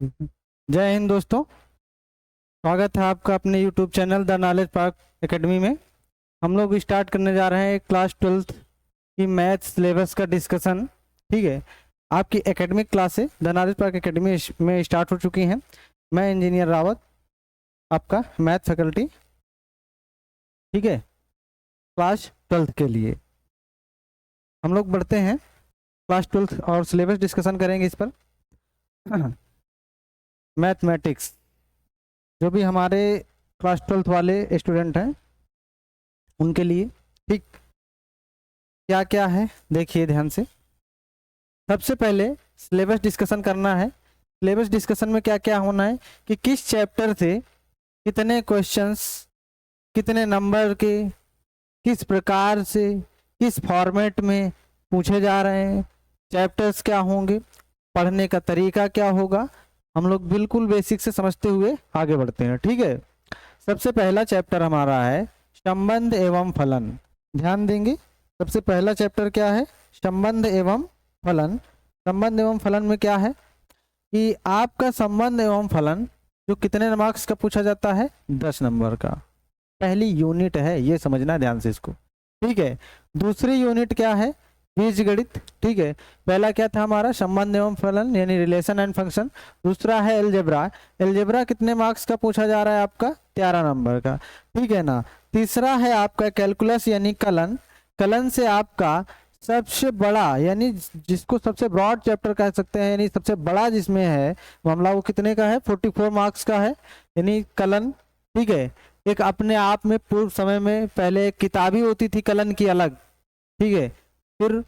जय हिंद दोस्तों। स्वागत है आपका अपने YouTube channel the knowledge park academy में। हम लोग स्टार्ट करने जा रहे हैं क्लास 12th की मैथ सिलेबस का डिस्कशन। ठीक है, आपकी एकेडमिक क्लासें द नॉलेज पार्क एकेडमी में स्टार्ट हो चुकी हैं। मैं इंजीनियर रावत, आपका मैथ फैकल्टी। ठीक है, क्लास 12th के लिए हम लोग बढ़ते हैं क्लास 12th और सिलेबस डिस्कशन करेंगे इस पर। मैथमेटिक्स, जो भी हमारे क्लास 12th वाले स्टूडेंट हैं उनके लिए ठीक क्या क्या है देखिए ध्यान से। सबसे पहले सिलेबस डिस्कशन करना है। सिलेबस डिस्कशन में क्या क्या होना है कि किस चैप्टर से कितने क्वेश्चंस, कितने नंबर के, किस प्रकार से, किस फॉर्मेट में पूछे जा रहे हैं, चैप्टर्स क्या होंगे, पढ़ने का तरीका क्या होगा, हम लोग बिल्कुल बेसिक से समझते हुए आगे बढ़ते हैं। ठीक है, सबसे पहला चैप्टर हमारा है संबंध एवं फलन। ध्यान देंगे, सबसे पहला चैप्टर क्या है? संबंध एवं फलन। संबंध एवं फलन में क्या है कि आपका संबंध एवं फलन जो कितने मार्क्स का पूछा जाता है? 10 नंबर का। पहली यूनिट है, ये समझना ध्यान से इसको। ठीक है, दूसरी यूनिट क्या है? बीजगणित। ठीक है, पहला क्या था हमारा? संबंध एवं फलन यानी रिलेशन एंड फंक्शन। दूसरा है एलजेब्रा। एलजेब्रा कितने मार्क्स का पूछा जा रहा है आपका? 13 नंबर का। ठीक है ना। तीसरा है आपका कैलकुलस यानी कलन। कलन से आपका सबसे बड़ा यानी जिसको सबसे ब्रॉड चैप्टर कह सकते हैं, यानी सबसे बड़ा जिसमें है मामला, वो कितने का है? 44 मार्क्स का है, यानी कलन। ठीक है, एक अपने आप में पूर्व समय में पहले एक किताबी होती थी कलन की अलग। ठीक है, फिर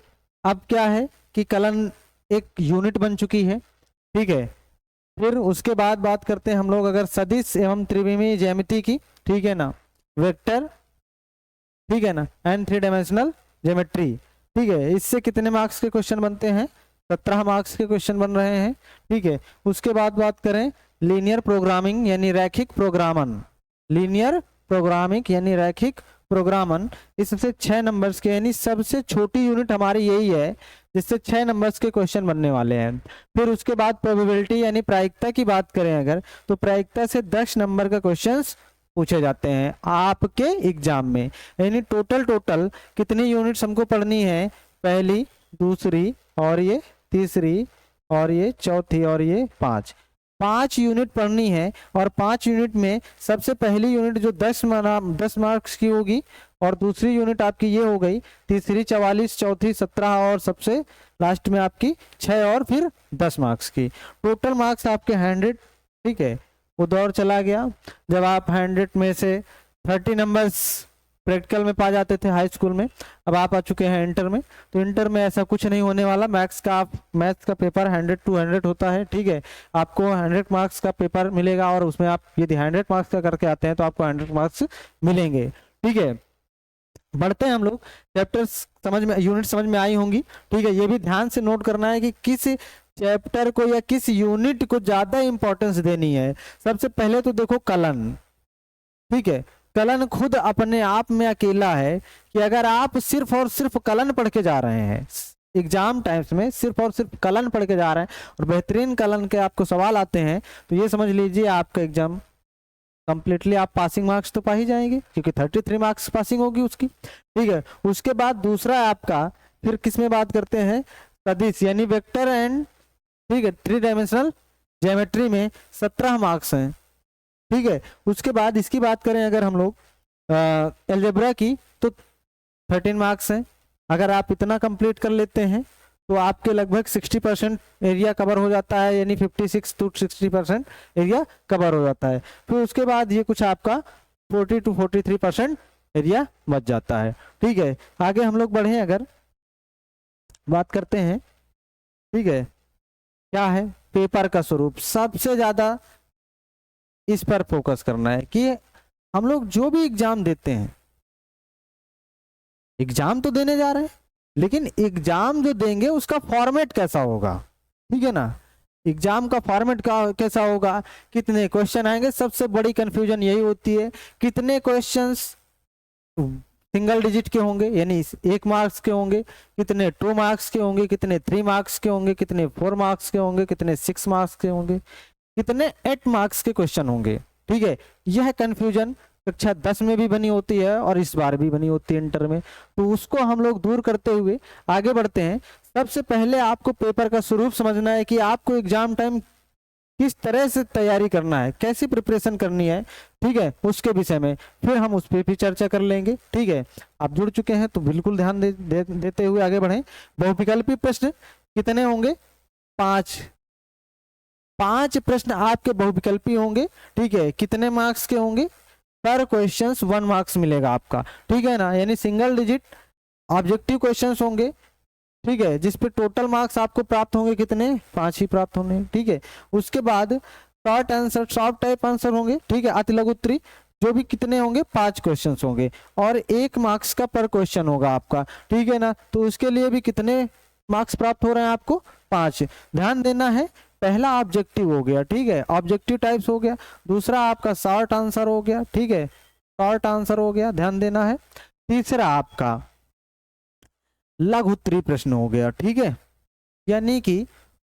अब क्या है कि कलन एक यूनिट बन चुकी है। ठीक है, फिर उसके बाद बात करते हैं हम लोग अगर सदिश एवं त्रिविमीय ज्यामिति की। ठीक है ना, वेक्टर। ठीक है ना, एंड 3 डायमेंशनल ज्योमेट्री। ठीक है, इससे कितने मार्क्स के क्वेश्चन बनते हैं? 17 मार्क्स के क्वेश्चन बन रहे हैं। ठीक है, उसके बाद बात करें लीनियर प्रोग्रामिंग यानी रैखिक प्रोग्रामन। लीनियर प्रोग्रामिंग यानी रैखिक प्रोग्रामन, इससे 6 नंबर्स के, यानी सबसे छोटी यूनिट हमारी यही है जिससे 6 नंबर्स के क्वेश्चन बनने वाले हैं। फिर उसके बाद प्रोबेबिलिटी यानी प्रायिकता की बात करें अगर, तो प्रायिकता से 10 नंबर का क्वेश्चंस पूछे जाते हैं आपके एग्जाम में। यानी टोटल कितनी यूनिट्स हमको पढ़नी है? पहली, दूसरी, और ये तीसरी, और ये चौथी, और ये 5 यूनिट पढ़नी है। और 5 यूनिट में सबसे पहली यूनिट जो 10 मार्क्स की होगी, और दूसरी यूनिट आपकी ये हो गई, तीसरी 44, चौथी 17, और सबसे लास्ट में आपकी 6 और फिर 10 मार्क्स की। टोटल मार्क्स आपके 100। ठीक है, वो दौर चला गया जब आप 100 में से 30 नंबर्स प्रैक्टिकल में पा जाते थे हाई स्कूल में। अब आप आ चुके हैं इंटर में, तो इंटर में ऐसा कुछ नहीं होने वाला। मैथ्स का पेपर 100 to 100 होता है। ठीक है, आपको 100 मार्क्स का पेपर मिलेगा, और उसमें आप यदि 100 मार्क्स का करके आते हैं तो आपको 100 मार्क्स मिलेंगे। ठीक है, बढ़ते हैं हम लोग। चैप्टर्स समझ में, यूनिट समझ में आई होंगी। ठीक है, ये भी ध्यान से नोट करना है कि किस चैप्टर को या किस यूनिट को ज्यादा इंपॉर्टेंस देनी है। सबसे पहले तो देखो कलन। ठीक है, कलन खुद अपने आप में अकेला है कि अगर आप सिर्फ और सिर्फ कलन पढ़ के जा रहे हैं एग्जाम टाइम्स में, सिर्फ और सिर्फ कलन पढ़ के जा रहे हैं और बेहतरीन कलन के आपको सवाल आते हैं, तो ये समझ लीजिए आपका एग्जाम कंप्लीटली आप पासिंग मार्क्स तो पा ही जाएंगे, क्योंकि 33 मार्क्स पासिंग होगी उसकी। ठीक है, उसके बाद दूसरा आपका फिर किसमें बात करते हैं? सदिश यानी वेक्टर एंड, ठीक है, 3 डायमेंशनल ज्योमेट्री में 17 मार्क्स हैं। ठीक है, उसके बाद इसकी बात करें अगर हम लोग अलजेब्रा की, तो 13 मार्क्स हैं। अगर आप इतना कंप्लीट कर लेते हैं तो आपके लगभग 60% एरिया कवर हो जाता है, यानी 56 to 60% एरिया कवर हो जाता है। फिर उसके बाद ये कुछ आपका 40 to 43% एरिया बच जाता है। ठीक है, आगे हम लोग बढ़े अगर बात करते हैं। ठीक है, क्या है? पेपर का स्वरूप। सबसे ज्यादा इस पर फोकस करना है कि हम लोग जो भी एग्जाम देते हैं, एग्जाम तो देने जा रहे हैं, लेकिन एग्जाम जो देंगे उसका फॉर्मेट कैसा होगा? ठीक है ना, एग्जाम का फॉर्मेट कैसा होगा, कितने क्वेश्चन आएंगे। सबसे बड़ी कंफ्यूजन यही होती है, कितने क्वेश्चंस सिंगल डिजिट के होंगे यानी 1 मार्क्स के होंगे, कितने 2 मार्क्स के होंगे, कितने 3 मार्क्स के होंगे, कितने 4 मार्क्स के होंगे, कितने 6 मार्क्स के होंगे। कितने 8 मार्क्स के क्वेश्चन होंगे। ठीक है, यह कंफ्यूजन कक्षा 10 में भी बनी होती है और इस बार भी बनी होती है इंटर में, तो उसको हम लोग दूर करते हुए आगे बढ़ते हैं। सबसे पहले आपको पेपर का स्वरूप समझना है कि आपको एग्जाम टाइम किस तरह से तैयारी करना है, कैसी प्रिपरेशन करनी है। ठीक है, उसके विषय में फिर हम उस पर भी चर्चा कर लेंगे। ठीक है, आप जुड़ चुके हैं तो बिल्कुल ध्यान देते हुए आगे बढ़ें। बहुविकल्पी प्रश्न कितने होंगे? 5 प्रश्न आपके बहुविकल्पी होंगे। ठीक है, कितने मार्क्स के होंगे? पर क्वेश्चन 1 मार्क्स मिलेगा आपका। ठीक है ना, यानी सिंगल डिजिट ऑब्जेक्टिव क्वेश्चंस होंगे। ठीक है, जिस पे टोटल मार्क्स आपको प्राप्त होंगे कितने? 5 ही प्राप्त होंगे। ठीक है, उसके बाद short answer, short type answer होंगे। ठीक है, अति लघु उत्तरी जो भी कितने होंगे? 5 क्वेश्चंस होंगे और 1 मार्क्स का पर क्वेश्चन होगा आपका। ठीक है ना, तो उसके लिए भी कितने मार्क्स प्राप्त हो रहे हैं आपको? 5। ध्यान देना है, पहला ऑब्जेक्टिव हो गया। ठीक है, ऑब्जेक्टिव टाइप्स हो गया। दूसरा आपका शॉर्ट आंसर हो गया। ठीक है, शॉर्ट आंसर हो गया, ध्यान देना है। तीसरा आपका लघु उत्तरीय प्रश्न हो गया। ठीक है, यानी कि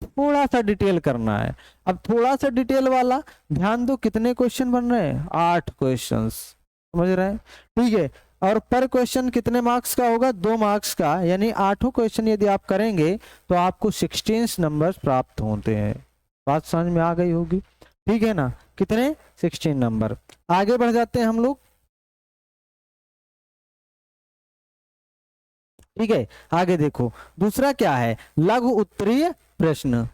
थोड़ा सा डिटेल करना है। अब थोड़ा सा डिटेल वाला ध्यान दो, कितने क्वेश्चन बन रहे हैं? 8 क्वेश्चंस, समझ रहे हैं? ठीक है, और पर क्वेश्चन कितने मार्क्स का होगा? 2 मार्क्स का, यानी 8 क्वेश्चन यदि आप करेंगे तो आपको 16 नंबर प्राप्त होते हैं। बात समझ में आ गई होगी। ठीक है ना, कितने? 16 नंबर। आगे बढ़ जाते हैं हम लोग। ठीक है, आगे देखो, दूसरा क्या है? लघु उत्तरीय प्रश्न।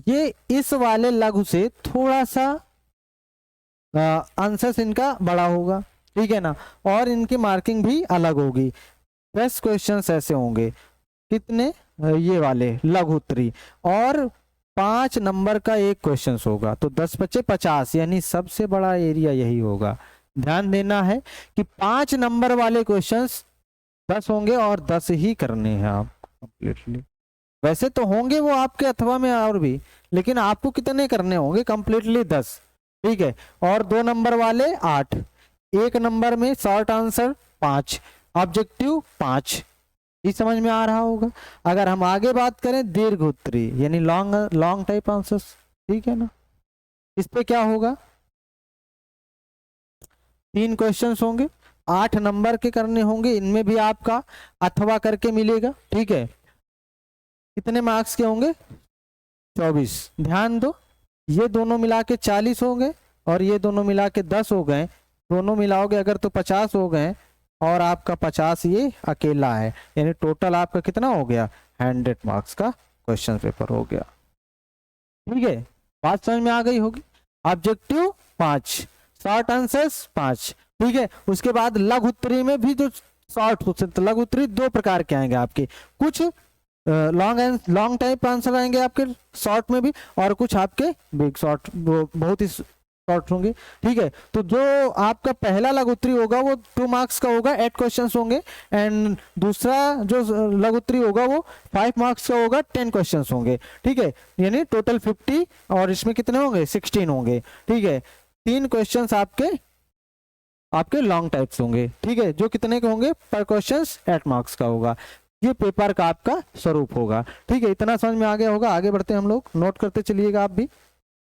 ये इस वाले लघु से थोड़ा सा आंसर इनका बड़ा होगा। ठीक है ना, और इनकी मार्किंग भी अलग होगी। 10 क्वेश्चंस ऐसे होंगे। कितने? ये वाले लघु उत्तरी, और 5 नंबर का एक क्वेश्चन होगा, तो 10 बचे 50, यानी सबसे बड़ा एरिया यही होगा। ध्यान देना है कि 5 नंबर वाले क्वेश्चंस 10 होंगे और 10 ही करने हैं आप कंप्लीटली। वैसे तो होंगे वो आपके अथवा में और भी, लेकिन आपको कितने करने होंगे? कंप्लीटली 10। ठीक है, और 2 नंबर वाले 8, 1 नंबर में शॉर्ट आंसर 5, ऑब्जेक्टिव 5। ये समझ में आ रहा होगा। अगर हम आगे बात करें दीर्घ उत्तरी, यानी लॉन्ग टाइप आंसर्स, ठीक है ना, इस पे क्या होगा? 3 क्वेश्चंस होंगे, 8 नंबर के करने होंगे। इनमें भी आपका अथवा करके मिलेगा। ठीक है, कितने मार्क्स के होंगे? 24। ध्यान दो, ये दोनों मिला के 40 हो गए और ये दोनों मिला के 10 हो गए। दोनों मिलाओगे अगर तो 50 हो गए, और आपका 50 ये अकेला है, यानी टोटल आपका कितना हो गया? 100 मार्क्स का क्वेश्चन पेपर हो गया। ठीक है, बात समझ में आ गई होगी। Objective 5, short answers 5। ठीक है, उसके बाद लघु उत्तरी में भी जो शॉर्ट क्वेश्चन, लघु उत्तरी 2 प्रकार के आएंगे आपके। कुछ लॉन्ग टाइप आंसर आएंगे आपके शॉर्ट में भी, और कुछ आपके बिग शॉर्ट, बहुत ही शॉर्ट होंगे। ठीक है, तो जो आपका पहला लघु उत्तरी होगा वो 2 मार्क्स का होगा, 8 क्वेश्चंस होंगे। एंड दूसरा जो लघु उत्तरी होगा वो 5 मार्क्स का होगा, 10 क्वेश्चंस होंगे। ठीक है, यानी टोटल 50, और इसमें कितने होंगे? 16 होंगे। ठीक है, 3 क्वेश्चंस आपके लॉन्ग टाइप्स होंगे। ठीक है, जो कितने के होंगे? पर क्वेश्चंस 8 मार्क्स का होगा। ये पेपर का आपका स्वरूप होगा। ठीक है, इतना समझ में आ गया होगा। आगे बढ़ते हैं हम लोग, नोट करते चलिएगा आप भी।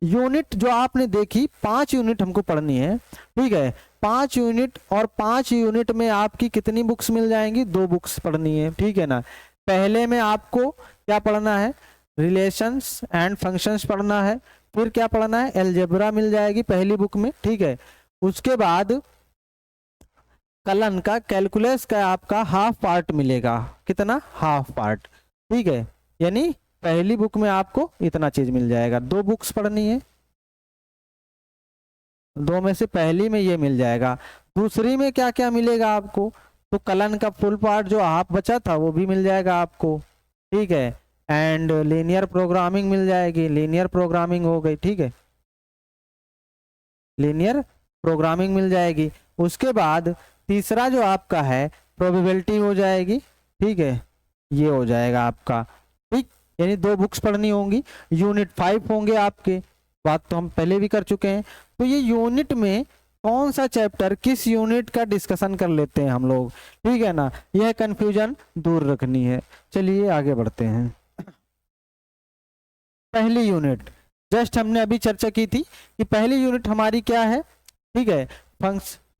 यूनिट जो आपने देखी, 5 यूनिट हमको पढ़नी है। ठीक है, 5 यूनिट, और 5 यूनिट में आपकी कितनी बुक्स मिल जाएंगी? 2 बुक्स पढ़नी है। ठीक है ना, पहले में आपको क्या पढ़ना है? रिलेशंस एंड फंक्शंस पढ़ना है। फिर क्या पढ़ना है? अलजेब्रा मिल जाएगी पहली बुक में। ठीक है, उसके बाद कलन का, कैलकुलस का आपका हाफ पार्ट मिलेगा। कितना? Half part. ठीक है, यानी पहली बुक में आपको इतना चीज मिल जाएगा। 2 बुक्स पढ़नी है, 2 में से पहली में ये मिल जाएगा। दूसरी में क्या क्या मिलेगा आपको? तो कलन का फुल पार्ट जो हाफ बचा था वो भी मिल जाएगा आपको। ठीक है, एंड लीनियर प्रोग्रामिंग मिल जाएगी। लीनियर प्रोग्रामिंग हो गई। ठीक है, लीनियर प्रोग्रामिंग मिल जाएगी। उसके बाद तीसरा जो आपका है प्रोबेबिलिटी हो जाएगी। ठीक है, ये हो जाएगा आपका। ठीक, यानी 2 बुक्स पढ़नी होंगी। यूनिट 5 होंगे आपके, बात तो हम पहले भी कर चुके हैं। तो ये यूनिट में कौन सा चैप्टर किस यूनिट का डिस्कशन कर लेते हैं हम लोग। ठीक है ना, यह कंफ्यूजन दूर रखनी है। चलिए आगे बढ़ते हैं। पहली यूनिट जस्ट हमने अभी चर्चा की थी कि पहली यूनिट हमारी क्या है, ठीक है,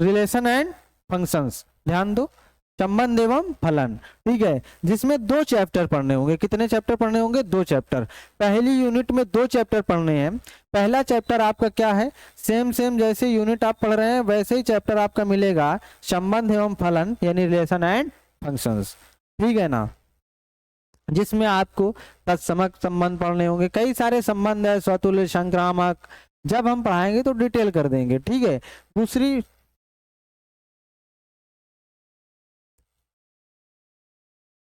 रिलेशन एंड फंक्शंस, ध्यान दो, संबंध एवं फलन, ठीक है, जिसमें 2 चैप्टर पढ़ने होंगे। कितने चैप्टर पढ़ने होंगे? 2 चैप्टर। पहली यूनिट में 2 चैप्टर पढ़ने हैं। पहला चैप्टर आपका क्या है, सेम जैसे यूनिट आप पढ़ रहे हैं वैसे ही चैप्टर आपका मिलेगा, संबंध एवं फलन यानी रिलेशन एंड फंक्शंस, ठीक है ना, जिसमें आपको तत्समक संबंध पढ़ने होंगे, कई सारे संबंध है, स्वतुल्य, संक्रामक, जब हम पढ़ाएंगे तो डिटेल कर देंगे, ठीक है। दूसरी,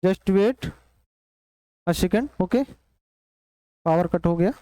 just wait a second, okay, power cut हो गया।